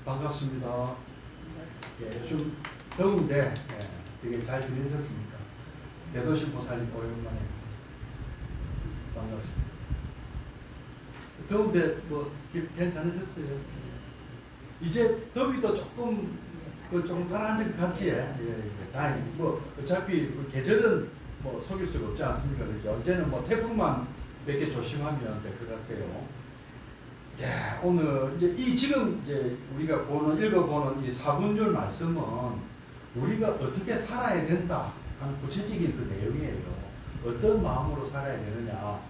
반갑습니다. 예, 좀 더운데 되게 잘 지내셨습니까? 대도시 보살님 오랜만에 반갑습니다. 더운데 뭐 괜찮으셨어요? 이제 더위도 조금 조금 가라앉은 것 같지? 다행히 뭐 어차피 그 계절은 뭐 속일 수가 없지 않습니까? 그죠? 이제는 뭐 태풍만 몇 개 조심하면 될 것 같아요. 자, 오늘 이제 지금 이제 우리가 읽어보는 이 사분절 말씀은 우리가 어떻게 살아야 된다 하는 구체적인 그 내용이에요. 어떤 마음으로 살아야 되느냐.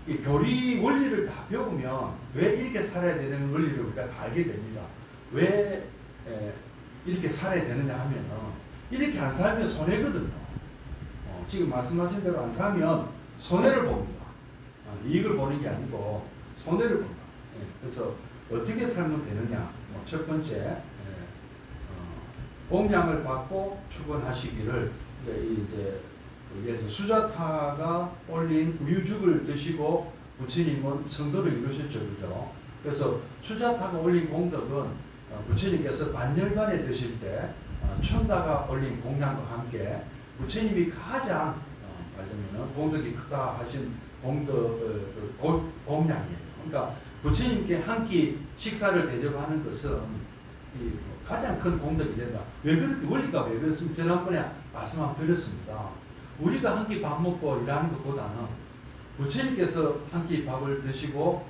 이 교리 원리를 다 배우면 왜 이렇게 살아야 되는 원리를 우리가 다 알게 됩니다. 왜 이렇게 살아야 되느냐 하면은 이렇게 안 살면 손해거든요. 지금 말씀하신 대로 안 살면 손해를 봅니다. 이익을 보는 게 아니고 손해를 봅니다. 그래서 어떻게 살면 되느냐. 첫 번째, 공양을 받고 출근하시기를 이제 예를 들어 수자타가 올린 우유죽을 드시고 부처님은 성도를 이루셨죠, 그죠? 그래서 수자타가 올린 공덕은 부처님께서 반열반에 드실 때 천다가 올린 공양과 함께 부처님이 가장 말하자면 공덕이 크다 하신 공양이에요. 그러니까 부처님께 한 끼 식사를 대접하는 것은 가장 큰 공덕이 된다. 왜 그렇게 원리가 왜 그렇습니까? 지난번에 말씀 한번 드렸습니다. 우리가 한 끼 밥 먹고 일하는 것보다는 부처님께서 한 끼 밥을 드시고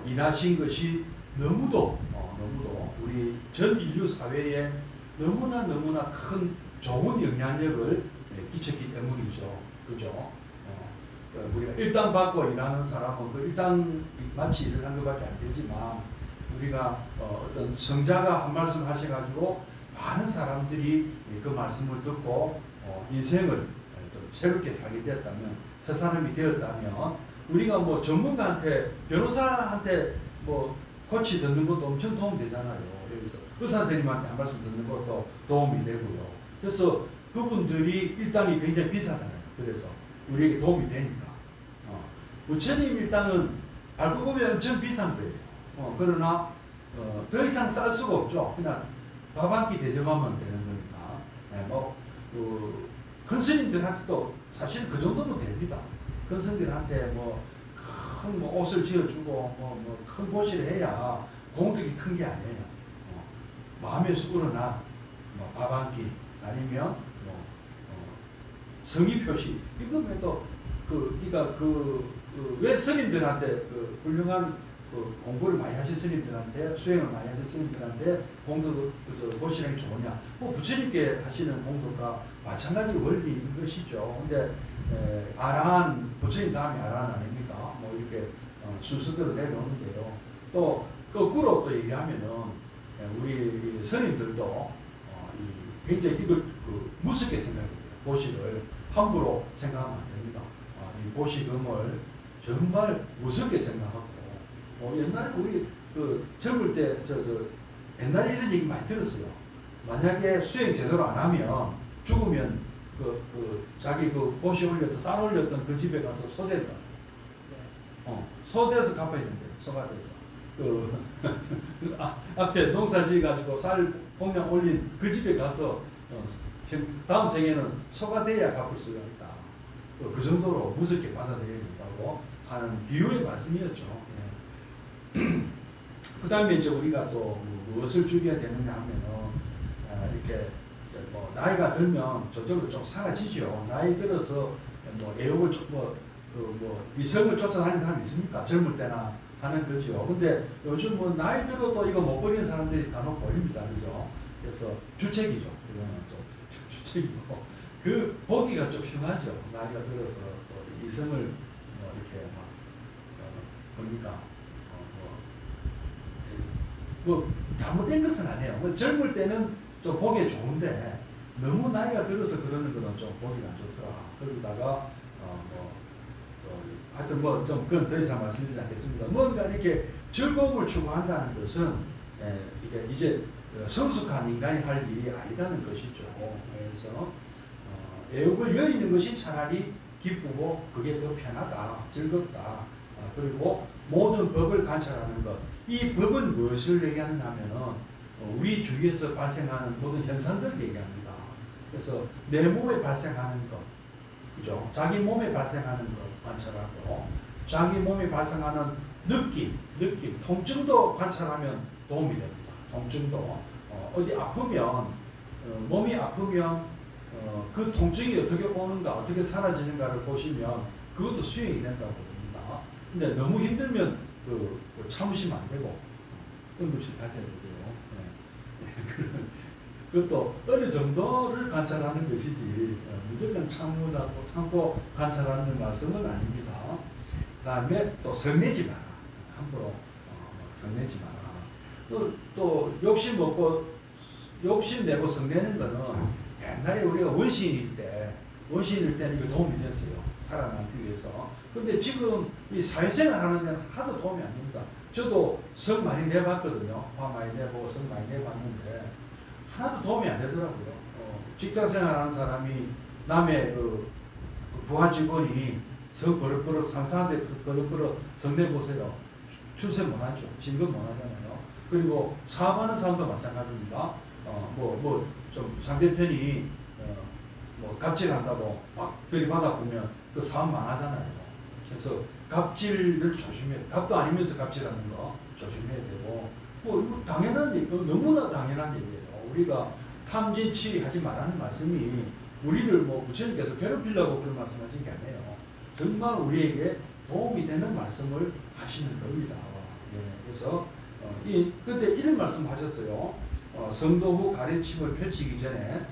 일하신 것이 너무도 우리 전 인류 사회에 너무나 큰 좋은 영향력을 끼쳤기 때문이죠. 그죠? 우리가 일당 받고 일하는 사람은 그 일당 마치 일을 한 것밖에 안 되지만 우리가 어떤 성자가 한 말씀 하셔가지고 많은 사람들이 그 말씀을 듣고 인생을 새롭게 살게 되었다면, 새 사람이 되었다면 우리가 뭐 전문가한테 변호사한테 뭐 코치 듣는 것도 엄청 도움 되잖아요. 여기서 의사 선생님한테 한 말씀 듣는 것도 도움이 되고요. 그래서 그분들이 일당이 굉장히 비싸잖아요. 그래서 우리에게 도움이 되니까. 부처님 일당은 알고 보면 엄청 비싼 거예요. 그러나 더 이상 쌀 수가 없죠. 그냥 밥 한 끼 대접하면 되는 거니까. 큰 스님들한테도 사실 그 정도면 됩니다. 큰 스님들한테 큰 옷을 지어주고 큰 보시를 해야 공덕이 큰 게 아니에요. 마음에서 우러나 밥 한 끼 아니면 성의 표시 이거에도 왜 스님들한테 훌륭한 공부를 많이 하신 스님들한테 수행을 많이 하신 스님들한테 공덕을 보시는 게 좋으냐? 부처님께 하시는 공덕과 마찬가지 원리인 것이죠. 근데 아라한 부처님 다음에 아라한 아닙니까? 이렇게 순서대로 내려오는데요. 또 거꾸로 또 얘기하면은 우리 스님들도 굉장히 이걸 무섭게 생각해요. 보시를 함부로 생각하면 안 됩니다. 이 보시금을 정말 무섭게 생각하고 옛날에 우리 젊을 때 옛날에 이런 얘기 많이 들었어요. 만약에 수행 제대로 안 하면 죽으면 자기 보시 올렸던 쌀 올렸던 그 집에 가서 소대다. 소대에서 갚아야 된대요. 소가대에서. 앞에 농사 지어가지고 쌀 공양 올린 그 집에 가서 다음 생에는 소가 돼야 갚을 수가 있다. 그 정도로 무섭게 받아들여야 된다고 하는 비유의 말씀이었죠. 그 다음에 이제 우리가 또 무엇을 죽여야 되느냐 하면은 이렇게 나이가 들면 저절로 좀 사라지죠. 나이 들어서 애욕을 이성을 쫓아다니는 사람이 있습니까? 젊을 때나 하는 거죠. 근데 요즘 나이 들어도 이거 못 버리는 사람들이 간혹 보입니다. 그죠? 그래서 주책이죠. 이거는 좀 주책이고. 보기가 좀 흉하죠. 나이가 들어서 이성을 이렇게 보니까. 잘못된 것은 아니에요. 젊을 때는 좀 보기 좋은데 너무 나이가 들어서 그러는 거는 좀 보기가 안 좋더라. 그러다가 하여튼 좀 그건 더 이상 말씀드리지 않겠습니다. 뭔가 이렇게 즐거움을 추구한다는 것은 이게 이제 성숙한 인간이 할 일이 아니라는 것이죠. 그래서 애욕을 여의는 것이 차라리 기쁘고 그게 더 편하다, 즐겁다. 그리고 모든 법을 관찰하는 것. 이 법은 무엇을 얘기하느냐면은 우리 주위에서 발생하는 모든 현상들을 얘기합니다. 그래서 내 몸에 발생하는 것, 그죠? 자기 몸에 발생하는 것 관찰하고, 자기 몸에 발생하는 느낌, 통증도 관찰하면 도움이 됩니다. 통증도 어디 아프면 몸이 아프면 그 통증이 어떻게 오는가, 어떻게 사라지는가를 보시면 그것도 수행이 된다고 봅니다. 근데 너무 힘들면 참으시면 안 되고 응급실 가셔야 되고요. 네. 그것도 어느 정도를 관찰하는 것이지 무조건 참고 관찰하는 말씀은 아닙니다. 그 다음에 또 성내지 마라. 함부로 성내지 마라. 또 욕심내고 성내는 거는 옛날에 우리가 원시인일 때는 이거 도움이 됐어요. 살아남기 위해서. 근데 지금 이 사회생활 하는 데는 하나도 도움이 안 됩니다. 저도 성 많이 내봤거든요. 화 많이 내보고 성 많이 내봤는데 하나도 도움이 안 되더라고요. 직장생활 하는 사람이 남의 그 부하 직원이 성 버릇버릇 상사한테 버릇버릇 성내보세요. 출세 못하죠. 진급 못하잖아요. 그리고 사업하는 사람도 마찬가지입니다. 좀 상대편이 갑질한다고 막 들이받아 보면 그 사업 망하잖아요. 그래서 갑질을 조심해야 돼. 갑도 아니면서 갑질하는 거 조심해야 되고, 이거 당연한 얘기, 너무나 당연한 얘기예요. 우리가 탐진치하지 말라는 말씀이 우리를 부처님께서 괴롭히려고 그런 말씀하신 게 아니에요. 정말 우리에게 도움이 되는 말씀을 하시는 겁니다. 그래서 그때 이런 말씀하셨어요. 성도 후 가르침을 펼치기 전에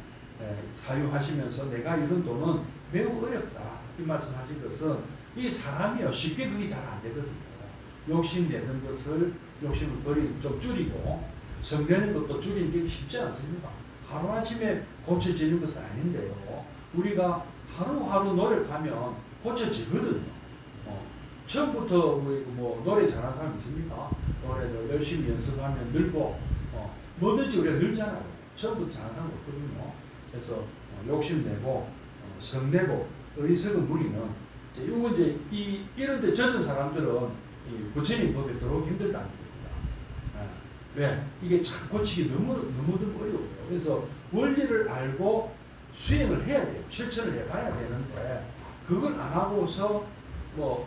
사유하시면서 내가 이런 도는 매우 어렵다. 이 말씀하신 것은 이 사람이요 쉽게 그게 잘 안 되거든요. 욕심 내는 것을 욕심을 좀 줄이고 성내는 것도 줄이는 게 쉽지 않습니다. 하루아침에 고쳐지는 것은 아닌데요. 우리가 하루하루 노력하면 고쳐지거든요. 처음부터 노래 잘하는 사람 있습니까? 노래도 열심히 연습하면 늘고 뭐든지 우리가 늘잖아요. 처음부터 잘하는 사람 없거든요. 그래서 욕심내고 성내고 어리석은 무리는 이거 이제 이런 데 젖은 사람들은 부처님 법에 들어오기 힘들다는 겁니다. 왜? 이게 참 고치기 너무 어려워요. 그래서 원리를 알고 수행을 해야 돼요. 실천을 해봐야 되는데 그걸 안 하고서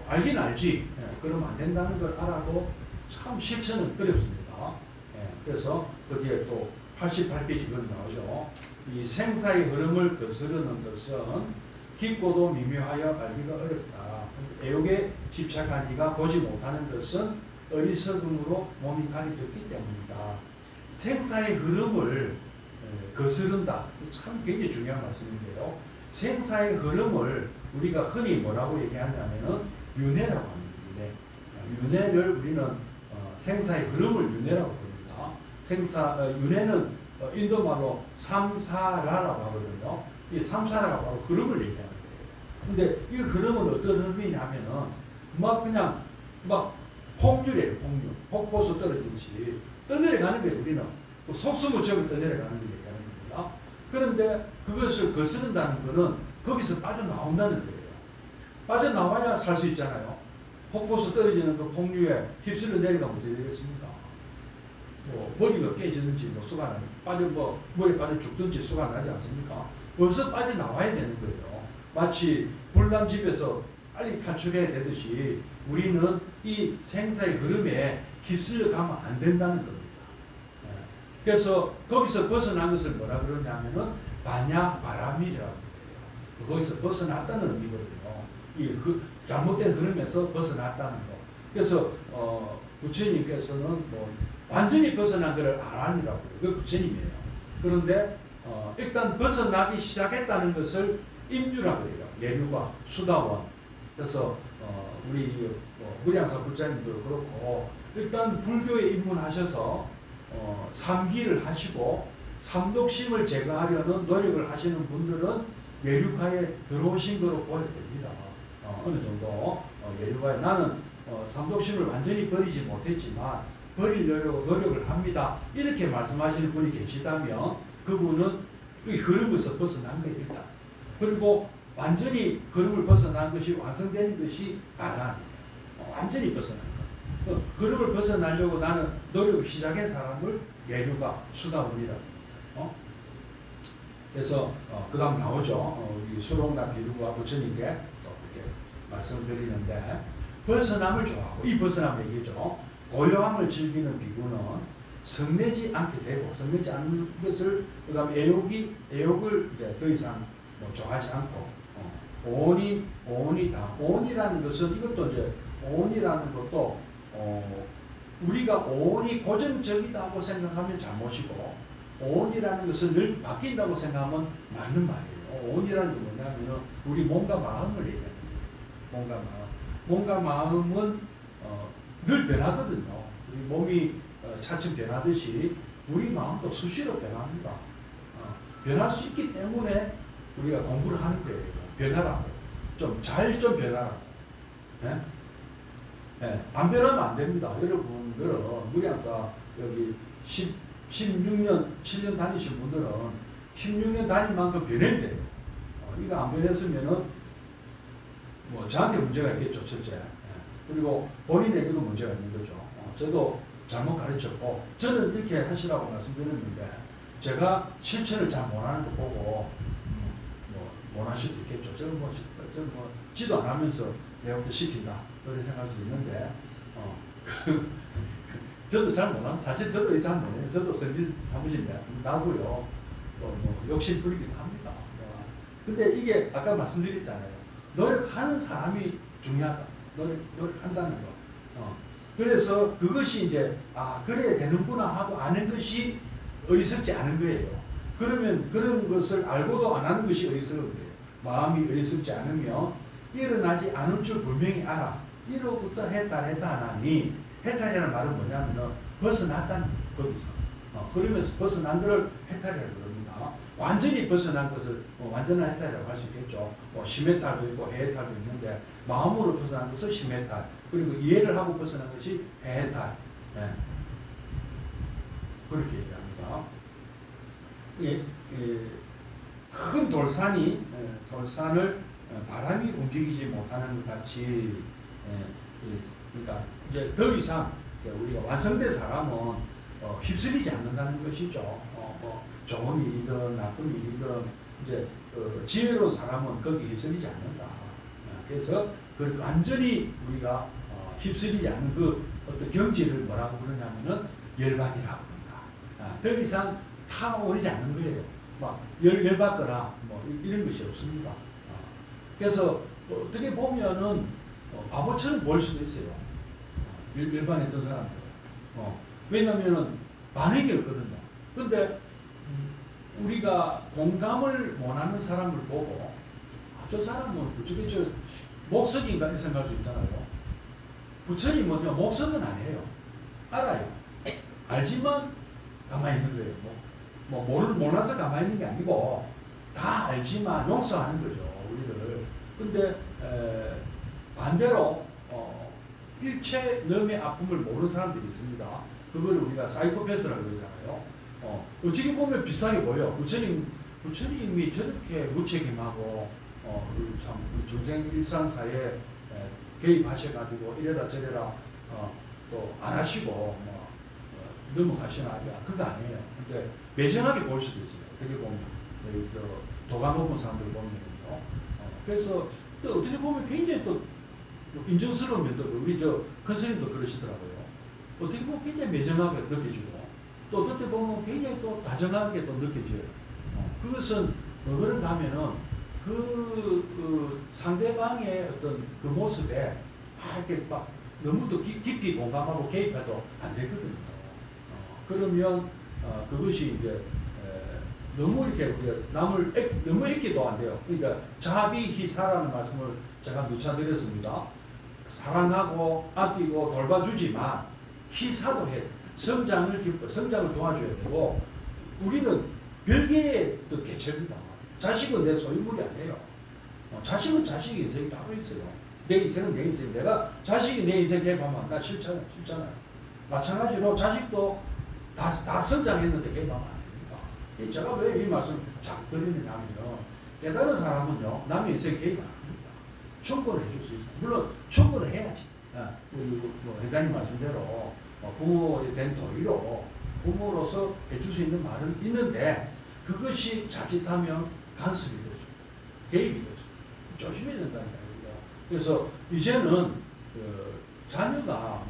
알긴 알지. 그러면 안 된다는 걸 알아도 참 실천은 어렵습니다. 그래서 거기에 또 88페이지 글 나오죠. 이 생사의 흐름을 거스르는 것은 깊고도 미묘하여 알기가 어렵다. 애욕에 집착한 이가 보지 못하는 것은 어리석음으로 몸이 가려졌기 때문이다. 생사의 흐름을 거스른다. 참 굉장히 중요한 말씀인데요. 생사의 흐름을 우리가 흔히 뭐라고 얘기하냐면은 윤회라고 합니다. 윤회를 우리는 생사의 흐름을 윤회라고 부릅니다. 윤회는 인도말로 삼사라라고 하거든요. 이 삼사라가 바로 흐름을 얘기하는 거예요. 근데 이 흐름은 어떤 흐름이냐면은 그냥 폭류래요. 폭포수 떨어지듯이 떠내려가는 거예요. 우리는 속수무책으로 떠내려가는 걸 얘기하는 겁니다. 그런데 그것을 거스른다는 것은 거기서 빠져나온다는 거예요. 빠져나와야 살 수 있잖아요. 폭포수 떨어지는 그 폭류에 휩쓸려 내려가면 어떻게 되겠습니까? 머리가 깨지든지 수가 머리 빠져 죽든지 수가 나지 않습니까? 벌써 빠져나와야 되는 거예요. 마치 불난집에서 빨리 탈출해야 되듯이 우리는 이 생사의 흐름에 휩쓸려 가면 안 된다는 겁니다. 그래서 거기서 벗어난 것을 뭐라 그러냐면은 반야바람이라고 해요. 거기서 벗어났다는 의미거든요. 그 잘못된 흐름에서 벗어났다는 거. 그래서 부처님께서는 완전히 벗어난 것을 아란이라고 해요. 그 부처님이에요. 그런데 일단 벗어나기 시작했다는 것을 임유라고 해요. 예류가 수다원. 그래서 우리 무량사 불자님도 그렇고 일단 불교에 입문하셔서 삼기를 하시고 삼독심을 제거하려는 노력을 하시는 분들은 예류가에 들어오신 거로 보여야 됩니다. 어느 정도 예류가에 나는 삼독심을 완전히 버리지 못했지만 버리려고 노력을 합니다. 이렇게 말씀하시는 분이 계시다면 그분은 이 흐름에서 벗어난 거예요. 일단. 그리고 완전히 흐름을 벗어난 것이 완성되는 것이 아란이에요. 완전히 벗어난 거. 그룹을 벗어나려고 나는 노력을 시작한 사람을 예류가 수다원이라. 그래서 그 다음 나오죠. 이 수롱나 비루가 부처님께 또 이렇게 말씀을 드리는데 벗어남을 좋아하고 이 벗어남 얘기죠. 고요함을 즐기는 비구는 성내지 않게 되고 성내지 않는 것을 그 다음 애욕을 이제 더 이상 뭐 좋아하지 않고 오온이 다 오온이라는 것은 이것도 이제 오온이라는 것도 우리가 오온이 고정적이다고 생각하면 잘못이고 오온이라는 것은 늘 바뀐다고 생각하면 맞는 말이에요. 오온이라는 게 뭐냐면 우리 몸과 마음을 얘기하는 거예요. 몸과 마음은 늘 변하거든요. 우리 몸이 차츰 변하듯이 우리 마음도 수시로 변합니다. 변할 수 있기 때문에 우리가 공부를 하는 거예요. 변하라고. 좀 변하라고. 네? 네. 안 변하면 안 됩니다. 여러분들은 무량사 여기 16년, 7년 다니신 분들은 16년 다닌 만큼 변해야 돼요. 이거 안 변했으면은 뭐 저한테 문제가 있겠죠, 첫째. 네. 그리고 본인에게도 문제가 있는 거죠. 저도 잘못 가르쳤고, 저는 이렇게 하시라고 말씀드렸는데, 제가 실천을 잘 못하는 거 보고, 원하실 수 있겠죠. 저는 뭐 지도 안 하면서 내가부터 시킨다. 그렇게 생각할 수 있는데, 저도 잘 못합니다. 사실 저도 잘 못해요. 저도 성질 한번인데 나고요. 뭐 욕심 부리기도 합니다. 근데 이게 아까 말씀드렸잖아요. 노력하는 사람이 중요하다. 노력한다는 거. 그래서 그것이 이제 그래야 되는구나 하고 아는 것이 어리석지 않은 거예요. 그러면 그런 것을 알고도 안 하는 것이 어리석은 거예요. 마음이 어리석지 않으면 일어나지 않을 줄 분명히 알아. 이로부터 해탈 하나니 해탈이라는 말은 뭐냐면 벗어났다는 거기서. 그러면서 벗어난 것을 해탈이라고 그럽니다. 완전히 벗어난 것을 완전한 해탈이라고 할 수 있겠죠. 심해탈도 있고 해해탈도 있는데 마음으로 벗어난 것을 심해탈, 그리고 이해를 하고 벗어난 것이 해해탈. 네. 그렇게 얘기합니다. 큰 돌산을 바람이 움직이지 못하는 것 같이, 그러니까 이제 더 이상 우리가 완성된 사람은 휩쓸리지 않는다는 것이죠. 좋은 일이든 나쁜 일이든 이제 지혜로운 사람은 거기 휩쓸리지 않는다. 그래서 그 완전히 우리가 휩쓸리지 않는 그 어떤 경지를 뭐라고 부르냐면은 열반이라고 부른다. 더 이상 타오르지 않는 거예요. 막 열받거나 뭐 이런 것이 없습니다. 그래서 어떻게 보면은 바보처럼 보일 수도 있어요. 열반했던 사람들. 왜냐면은 반응이 없거든요. 근데 우리가 공감을 원하는 사람을 보고 저 사람은 어떻게 저 목석인가 이렇게 생각할 수 있잖아요. 부처님은요 목석은 아니에요. 알아요. 알지만 가만히 있는 거예요. 몰라서 가만히 있는 게 아니고 다 알지만 용서하는 거죠, 우리를. 근데 반대로 일체 넘의 아픔을 모르는 사람들이 있습니다. 그걸 우리가 사이코패스라고 그러잖아요. 어떻게 보면 비슷하게 보여. 부처님이 저렇게 무책임하고 참 중생 일상사에 개입하셔가지고 이래라 저래라 또 안 하시고 넘어가시나 그거 아니에요. 근데 매정하게 볼 수도 있어요. 어떻게 보면 도가 높은 사람들 보면요. 그래서 또 어떻게 보면 굉장히 또 인정스러운 면도 우리 큰 스님도 그러시더라고요. 어떻게 보면 굉장히 매정하게 느껴지고 또 어떨 때 보면 굉장히 또 다정하게 또 느껴져요. 그것은 그런가 하면은 그 상대방의 어떤 그 모습에 이렇게 막 너무 또 깊이 공감하고 개입해도 안 되거든요. 그러면 그것이 이제 너무 이렇게 우리가 남을 너무 애기도 안 돼요. 그러니까 자비희사라는 말씀을 제가 누차 드렸습니다. 사랑하고 아끼고 돌봐주지만 희사도 해. 성장을 도와줘야 되고 우리는 별개의 또 개체입니다. 자식은 내 소유물이 아니에요. 자식은 자식의 인생이 따로 있어요. 내 인생은 내 인생. 내가 자식이 내 인생 개입하면 나 싫잖아요. 마찬가지로 자식도 다 성장했는데 개입하면 안 됩니다. 제가 왜 이 말씀 자꾸 드리느냐면 깨달은 사람은요 남의 인생 개입 안 합니다. 충고를 해줄 수 있어요. 물론 충고를 해야지. 우리 뭐 회장님 말씀대로 부모에 된 도리로 부모로서 해줄 수 있는 말은 있는데 그것이 자칫하면 간섭이 되죠. 개입이 되죠. 조심해야 된다는 이야기죠. 그래서 이제는 자녀가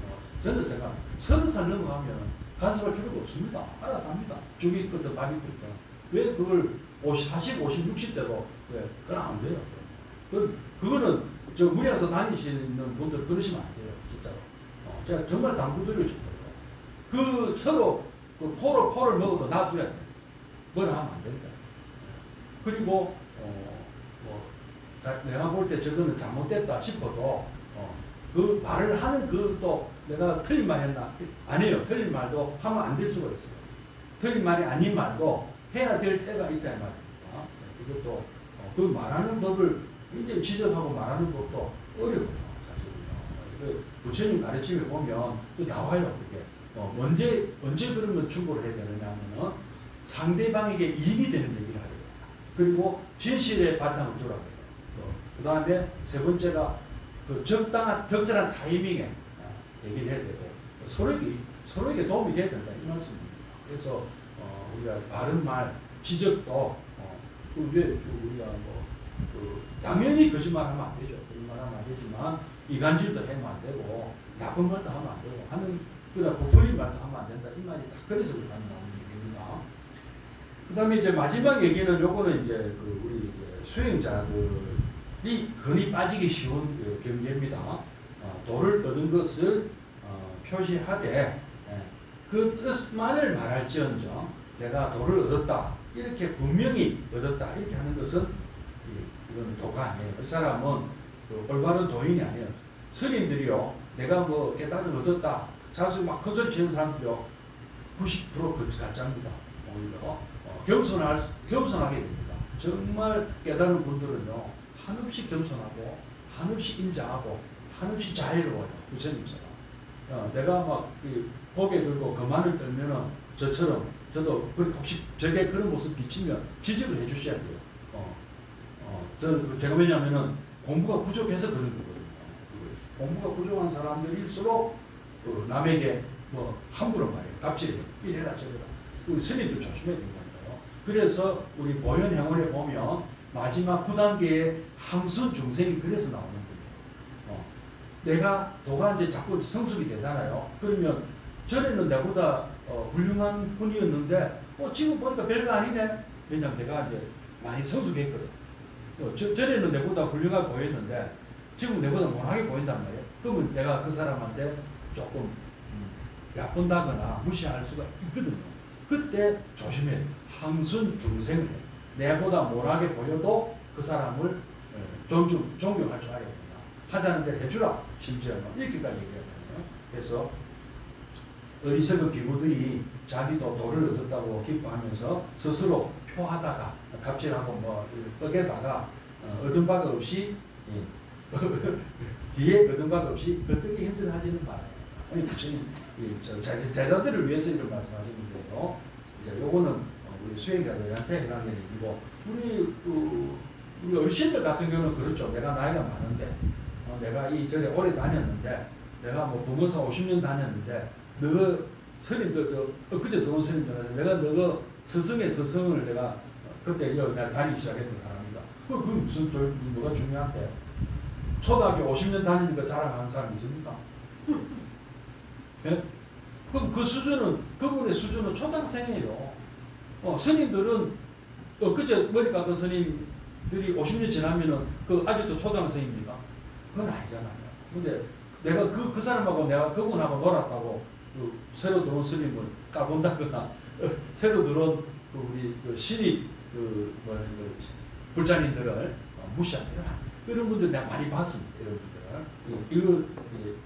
저는 생각 30살 넘어가면 간섭할 필요가 없습니다. 알아서 합니다. 죽일 것도 밥일 것도. 왜 그걸 40, 50, 60대도 왜 그건 안 돼요. 그거는 저 무리해서 다니시는 분들 그러시면 안 돼요. 진짜로. 제가 정말 당부드리고 싶어요. 그 서로 그 포를 먹어도 놔둬야 돼. 뭐라 하면 안 된다. 그리고 내가 볼 때 저거는 잘못됐다 싶어도 그 말을 하는 그또 내가 틀린 말 했나? 아니에요. 틀린 말도 하면 안 될 수가 있어요. 틀린 말이 아닌 말도 해야 될 때가 있다 이 말입니다. 이것도 그 말하는 법을 굉장히 지적하고 말하는 것도 어려워요. 사실은요. 그 부처님 가르침에 보면 그 나와요. 그게 언제 그러면 충고를 해야 되느냐 하면은 상대방에게 이익이 되는 얘기를 하래요. 그리고 진실의 바탕을 두라고 해요. 그 다음에 세 번째가 그 적절한 타이밍에 얘기를 해야 되고 서로에게 도움이 돼야 된다 이 말씀입니다. 그래서 우리가 바른 말, 지적도 우리가 당연히 거짓말하면 안 되죠. 거짓말하면 안 되지만 이간질도 하면 안 되고 나쁜 말도 하면 안 되고 그러다 부풀린 말도 하면 안 된다 이 말이 다 그래서 나오는 얘기입니다. 그다음에 이제 마지막 얘기는 요거는 이제 우리 이제 수행자들이 흔히 빠지기 쉬운 경계입니다. 도를 얻은 것을 표시하되 그 뜻만을 말할지언정 내가 도를 얻었다 이렇게 분명히 얻었다 이렇게 하는 것은 이건 도가 아니에요. 이 사람은 올바른 도인이 아니에요. 스님들이요 내가 뭐 깨달음 얻었다 자수 막 큰소리 치는 사람들이요 90% 가짜입니다. 오히려 겸손하게 됩니다. 정말 깨달은 분들은요 한없이 겸손하고 한없이 인자하고 한없이 자애로워요. 부처님처럼. 내가 막 고개 들고 거만을 들면은 저처럼 저도 혹시 저게 그런 모습 비치면 지적을 해주셔야 돼요. 저는 제가 왜냐면은 공부가 부족해서 그런 거거든요. 공부가 부족한 사람들일수록 남에게 뭐 함부로 말해요. 갑질해요. 이래라 저래라. 우리 스님도 조심해야 되는 거예요. 그래서 우리 보현행원에 보면 마지막 9단계의 항순 중생이 그래서 나오는 거예요. 내가 도가 이제 자꾸 성숙이 되잖아요. 그러면 전에는 내보다 훌륭한 분이었는데 지금 보니까 별거 아니네. 왜냐면 내가 이제 많이 성숙했거든. 전에는 내보다 훌륭하게 보였는데 지금 내보다 못하게 보인단 말이에요. 그러면 내가 그 사람한테 조금 얕본다거나 무시할 수가 있거든요. 그때 조심해. 항순 중생을 해. 내보다 못하게 보여도 그 사람을 존경할 줄 알아야 된다. 하자는 대로 해주라. 심지어 이렇게까지 얘기하거든요. 그래서 어리석은 비구들이 자기도 도를 얻었다고 기뻐하면서 스스로 표하다가 갑질하고 뭐 떡에다가 얻은 바가 없이 뒤에 얻은 바가 없이 끄떡이 힘들어하지는 말아요. 아니 부처님 제자들을 위해서 이런 말씀하시는데요. 이제 요거는 우리 수행자들한테 해당되는 얘기고 우리 어르신들 같은 경우는 그렇죠. 내가 나이가 많은데 내가 이 절에 오래 다녔는데 내가 뭐 부모사 50년 다녔는데 너가 스님들 엊그제 들어온 스님들한테 내가 너가 스승을 내가 그때 내가 다니기 시작했던 사람이다. 그게 무슨 뭐가 중요한데? 초등학교 50년 다니니까 자랑하는 사람이 있습니까? 네? 그럼 그분의 수준은 초등학생이에요. 스님들은 엊그제 머리 깎은 스님들이 50년 지나면은 아직도 초등학생입니까? 그건 아니잖아요. 근데 내가 그 사람하고 내가 그분하고 놀았다고 새로 들어온 스님을 까본다거나 새로 들어온 우리 신입 불자님들을 무시하면 이런 분들 내가 많이 봤습니다. 이런 분들을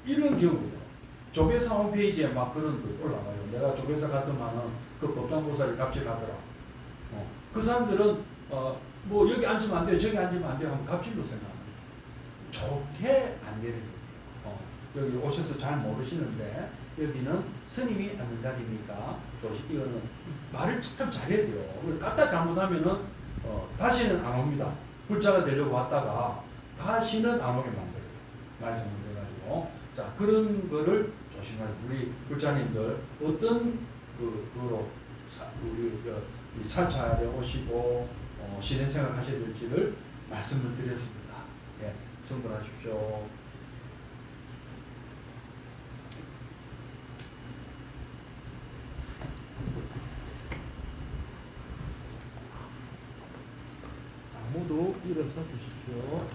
이런 경우요. 조계사 홈페이지에 막 그런 거 올라가요. 내가 조계사 갔더만은 그 법당보살이 갑질하더라. 그 사람들은 뭐 여기 앉으면 안 돼요, 저기 앉으면 안 돼요 하면 갑질로 생각합니다. 좋게 안 되는 거예요. 여기 오셔서 잘 모르시는데 여기는 스님이 앉는 자리니까 이거는 말을 참 잘해야 돼요. 갖다 잘못하면은 다시는 안 옵니다. 불자가 되려고 왔다가 다시는 안 오게 만들어요. 말 잘못해가지고. 자, 자, 그런 거를 조심하세요. 우리 불자님들 어떤 그로 우리 이 사찰에 오시고 신행생활 하셔야 될지를 말씀을 드렸습니다. 예, 성불하십시오. 모두 일어서 주십시오.